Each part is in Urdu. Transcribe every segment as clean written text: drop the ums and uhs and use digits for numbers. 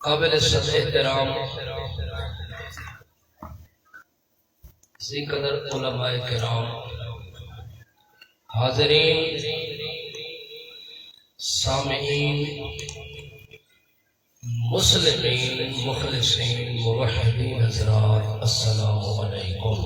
قابل صد احترام اسی قدر علماء کرام، حاضرین، سامعین، مسلمین، مخلصین، موحدین حضرات، السلام علیکم۔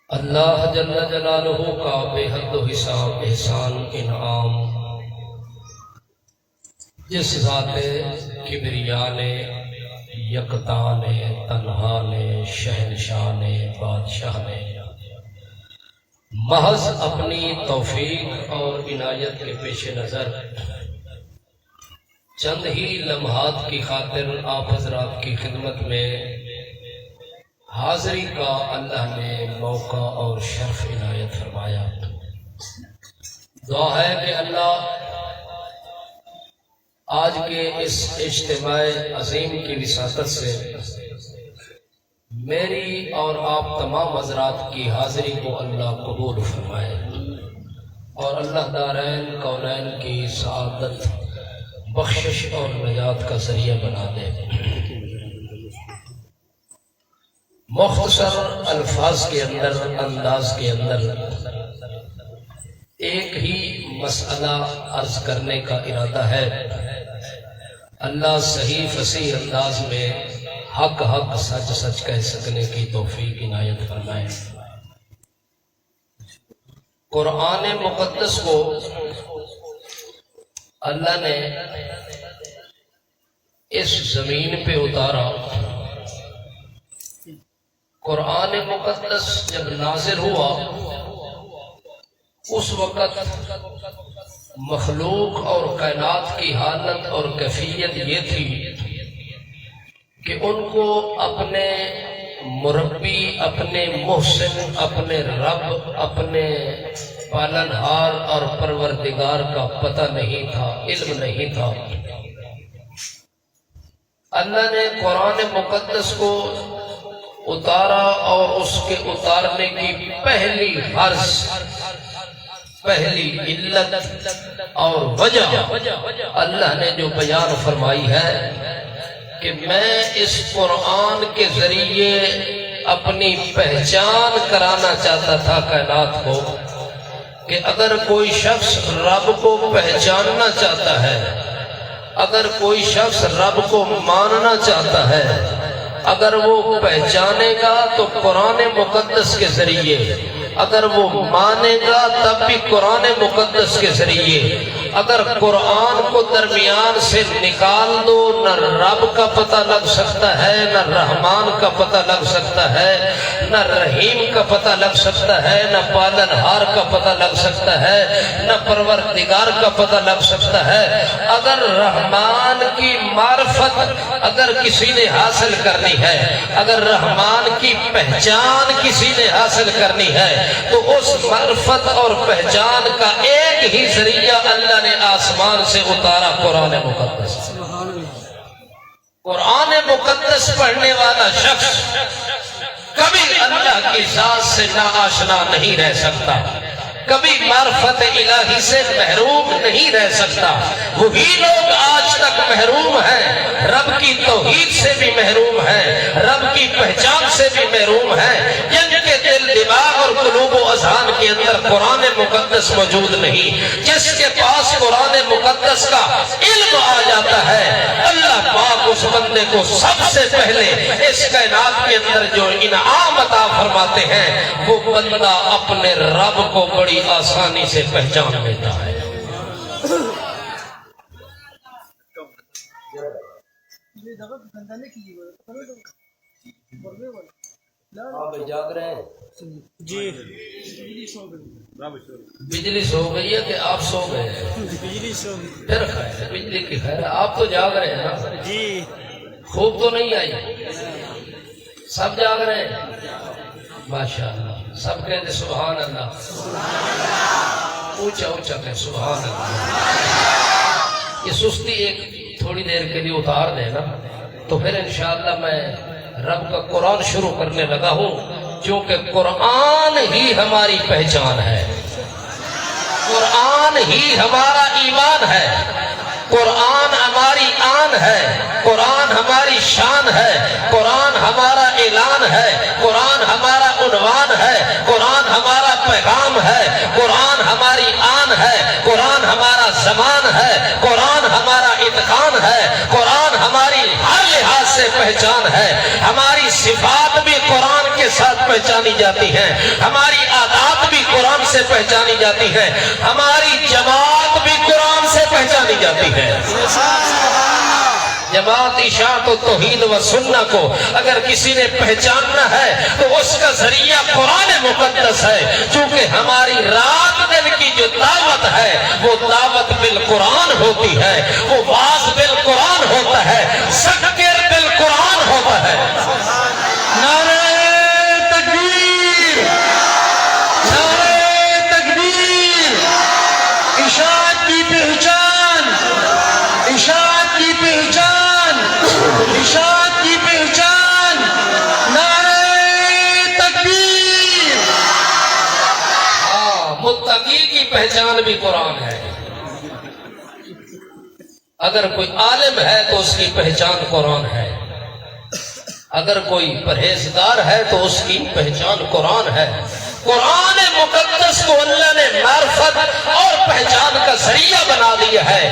اللہ جل جلالہ کا بے حد و حساب احسان انعام، جس ذات کبریا نے، یکتا نے، تنہا نے، شہنشاہ نے، بادشاہ نے محض اپنی توفیق اور عنایت کے پیش نظر چند ہی لمحات کی خاطر آپ حضرات کی خدمت میں حاضری کا اللہ نے موقع اور شرف عنایت فرمایا۔ دعا ہے کہ اللہ آج کے اس اجتماع عظیم کی وساطت سے میری اور آپ تمام حضرات کی حاضری کو اللہ قبول فرمائے اور اللہ دارین کونین کی سعادت، بخشش اور نجات کا ذریعہ بنا دے۔ مختصر الفاظ کے اندر، انداز کے اندر ایک ہی مسئلہ عرض کرنے کا ارادہ ہے۔ اللہ صحیح فصیح انداز میں حق حق سچ سچ کہہ سکنے کی توفیق عنایت فرمائے۔ قرآن مقدس کو اللہ نے اس زمین پہ اتارا۔ قرآن مقدس جب نازل ہوا اس وقت مخلوق اور کائنات کی حالت اور کیفیت یہ تھی کہ ان کو اپنے مربی، اپنے محسن، اپنے رب، اپنے پالنہار اور پروردگار کا پتہ نہیں تھا، علم نہیں تھا۔ اللہ نے قرآن مقدس کو اتارا اور اس کے اتارنے کی پہلی غرض، پہلی علت اور وجہ اللہ نے جو بیان فرمائی ہے کہ میں اس قرآن کے ذریعے اپنی پہچان کرانا چاہتا تھا کائنات کو، کہ اگر کوئی شخص رب کو پہچاننا چاہتا ہے، اگر کوئی شخص رب کو ماننا چاہتا ہے، اگر وہ پہچانے گا تو قرآن مقدس کے ذریعے، اگر وہ مانے گا تب بھی قرآن مقدس کے ذریعے۔ اگر قرآن کو درمیان سے نکال دو، نہ رب کا پتہ لگ سکتا ہے، نہ رحمان کا پتہ لگ سکتا ہے، نہ رحیم کا پتہ لگ سکتا ہے، نہ پالنہار کا پتہ لگ سکتا ہے، نہ پروردگار کا پتہ لگ سکتا ہے۔ اگر رحمان کی معرفت اگر کسی نے حاصل کرنی ہے، اگر رحمان کی پہچان کسی نے حاصل کرنی ہے، تو اس معرفت اور پہچان کا ایک ہی ذریعہ اللہ نے آسمان سے اتارا، قرآن مقدس۔ قرآن مقدس پڑھنے والا شخص کبھی اللہ کی ذات سے ناآشنا نہیں رہ سکتا، کبھی معرفت الہی سے محروم نہیں رہ سکتا۔ وہی لوگ آج تک محروم ہیں، رب کی توحید سے بھی محروم ہیں، رب کی پہچان سے بھی محروم ہیں، جن کے دل، دماغ اور قلوب و اذہان کے اندر قرآن مقدس موجود نہیں۔ جس کے پاس قرآن مقدس کا علم آ جاتا ہے، اللہ پاک اس بندے کو سب سے پہلے اس کائنات کے اندر جو انعام عطا فرماتے ہیں، وہ بندہ اپنے رب کو بڑی آسانی سے پہچان لیتا ہے۔ آپ جاگ رہے ہیں؟ جی بجلی سو گئی ہے کہ آپ سو گئے ہیں؟ بجلی سو پھر خیر ہے، بجلی کی خیر ہے، آپ تو جاگ رہے ہیں نا؟ جی خوب تو نہیں آئی؟ سب جاگ رہے ہیں؟ ماشاءاللہ، سب کہتے سبحان اللہ، اونچا اونچا کہ سبحان اللہ۔ یہ سستی ایک تھوڑی دیر کے لیے اتار دے نا، تو پھر انشاءاللہ میں رب کا قرآن شروع کرنے لگا ہوں، کیونکہ قرآن ہی ہماری پہچان ہے۔ ہی ہمارا ایمان ہے، قرآن ہماری آن ہے، قرآن ہماری شان ہے، قرآن ہمارا اعلان ہے، قرآن ہمارا عنوان ہے، قرآن ہمارا پیغام ہے، قرآن ہماری آن ہے، قرآن ہمارا زمان ہے، قرآن ہمارا اتقان ہے، قرآن ہماری ہر لحاظ سے پہچان ہے، ہماری صفات بھی قرآن کے ساتھ پہچانی جاتی ہیں، ہماری عادات بھی قرآن سے پہچانی جاتی ہیں، ہماری جماعت بھی قرآن سے پہچانی جاتی ہے۔ جماعت اشاعت و توحید و سنہ کو اگر کسی نے پہچاننا ہے تو اس کا ذریعہ قرآن مقدس ہے، چونکہ ہماری رات دن کی جو دعوت ہے وہ دعوت بالقرآن ہوتی ہے، وہ واعظ بالقرآن ہوتا ہے، ذکر بالقرآن ہوتا ہے۔ نعرہ تکبیر، نعرہ تکبیر، اشاعت کی پہچان، اشاعت کی پہچان، اشاعت کی پہچان، نعرہ تکبیر۔ متقی کی پہچان بھی قرآن ہے۔ اگر کوئی عالم ہے تو اس کی پہچان قرآن ہے، اگر کوئی پرہیزگار ہے تو اس کی پہچان قرآن ہے۔ قرآن مقدس کو اللہ نے معرفت اور پہچان کا ذریعہ بنا دیا ہے۔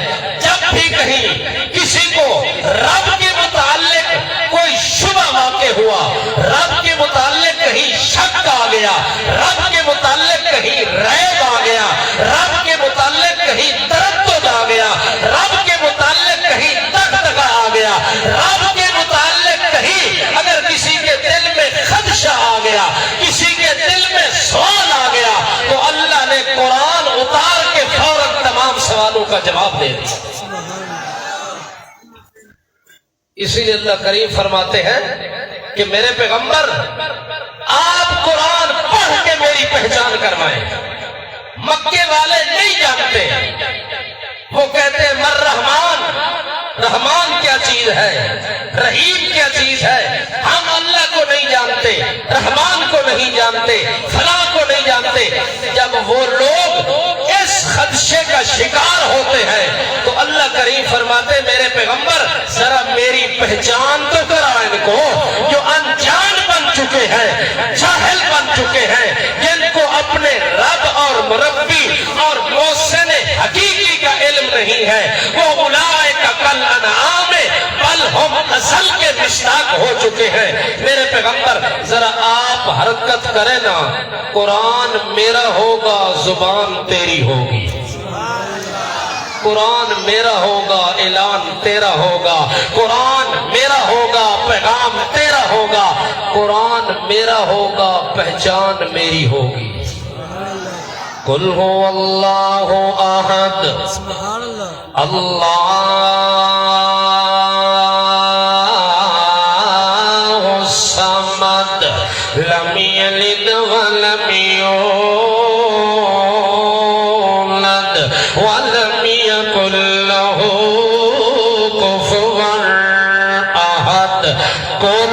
جب بھی کہیں کسی کو رب کے متعلق کوئی شبہ واقع ہوا، رب کے متعلق کہیں شک آ گیا، رب کے متعلق کہیں ریب آ گیا، رب کے متعلق کہیں تردد آ گیا، رب کے متعلق کہیں دغدغہ آ گیا، رب کے متعلق کہیں اگر کسی کے دل میں خدشہ آ گیا، کسی کے دل میں سوال آ گیا، تو اللہ نے قرآن اتار کے فوراً تمام سوالوں کا جواب دے دیا۔ اسی لیے اللہ کریم فرماتے ہیں کہ میرے پیغمبر آپ قرآن پڑھ کے میری پہچان کروائیں۔ مکے والے نہیں جانتے، وہ کہتے ہیں مر رحمان، رحمان کیا چیز ہے، رحیم کیا چیز ہے، ہم اللہ کو نہیں جانتے، رحمان کو نہیں جانتے، فلاں کو نہیں جانتے۔ جب وہ لوگ اس خدشے کا شکار ہوتے ہیں تو اللہ کریم فرماتے میرے پیغمبر ذرا میری پہچان تو کرا ان کو، جو انجان بن چکے ہیں، جاہل بن چکے ہیں، جن کو اپنے رب اور مربی اور محسن حقیقی کا علم نہیں ہے، وہ اولئک کالانعام بل ہم اصل کے مشتاق ہو چکے ہیں۔ میرے پیغمبر ذرا آپ حرکت کریں نا، قرآن میرا ہوگا، زبان تیری ہوگی، قرآن میرا ہوگا، اعلان تیرا ہوگا، قرآن میرا ہوگا، پیغام تیرا ہوگا، قرآن میرا ہوگا، پہچان میری ہوگی۔ قل هو اللہ احد اللہ الصمد لم یلد ولم یولد ولم یکن له کفوا احد۔ قل،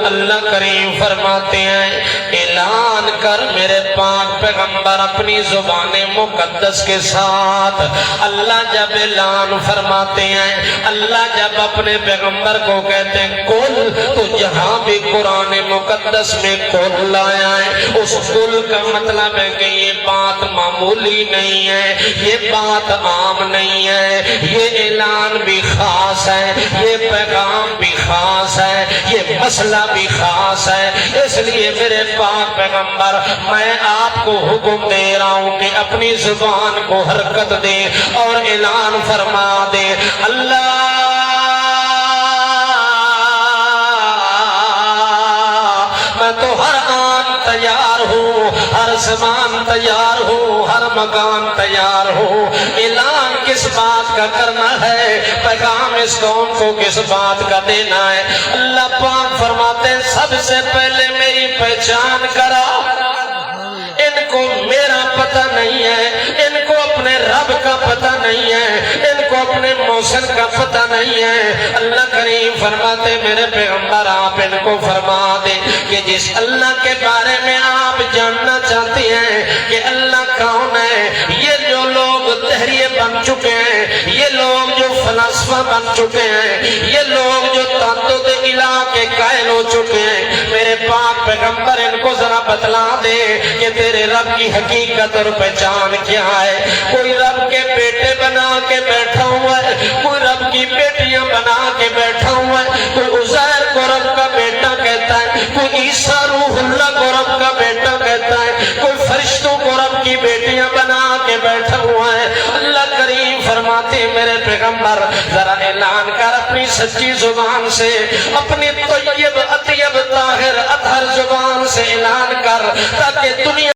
اللہ کریم فرماتے ہیں اعلان کر میرے پاک پیغمبر اپنی زبان مقدس کے ساتھ۔ اللہ جب اعلان فرماتے ہیں، اللہ جب اپنے پیغمبر کو کہتے ہیں قل، تو جہاں بھی قرآن مقدس میں قل لایا ہے، اس قل کا مطلب ہے کہ یہ بات معمولی نہیں ہے، یہ بات عام نہیں ہے، یہ اعلان بھی خاص ہے، یہ پیغام بھی خاص ہے، یہ مسئلہ بھی خاص ہے۔ اس لیے میرے پاک پیغمبر میں آپ کو حکم دے رہا ہوں کہ اپنی زبان کو حرکت دے اور اعلان فرما دے، اللہ میں تو ہر آن تیار ہوں، ہر زمان تیار ہوں، ہر مکان تیار ہوں۔ اعلان کس بات کا کرنا ہے، پیغام اس قوم کو کس بات کا دینا ہے؟ اللہ پاک فرماتے ہیں سب سے پہلے میری پہچان کرا۔ ان کو میرا پتہ نہیں ہے، ان کو اپنے رب کا پتہ نہیں ہے، ان کو اپنے محسن کا پتہ نہیں ہے۔ اللہ کریم فرماتے میرے پیغمبر آپ ان کو فرما دیں کہ جس اللہ کے بارے میں آپ جاننا چاہتے ہیں کہ اللہ کون ہے، یہ جو لوگ بن چکے ہیں، یہ لوگ جو فلسفہ بن چکے ہیں، یہ لوگ جو تعدد الہ کے قائل ہو چکے ہیں، میرے پاک پیغمبر ان کو ذرا بتلا دے کہ تیرے رب کی حقیقت اور پہچان کیا ہے۔ کوئی رب کے بیٹے بنا کے بیٹھا ہوا ہے، کوئی رب کی بیٹیاں بنا کے بیٹھا ہوا ہے، کوئی عزیر کو رب کا بیٹا کہتا ہے، کوئی عیسیٰ روح اللہ کو رب کا بیٹا کہتا ہے، کوئی فرشتوں کو رب کی بیٹیاں بنا کے بیٹھا ہوا ہے۔ اللہ کریم فرماتے ہیں میرے پیغمبر ذرا اعلان کر اپنی سچی زبان سے، اپنی طیب اطیب طاہر اطہر زبان سے اعلان کر، تاکہ دنیا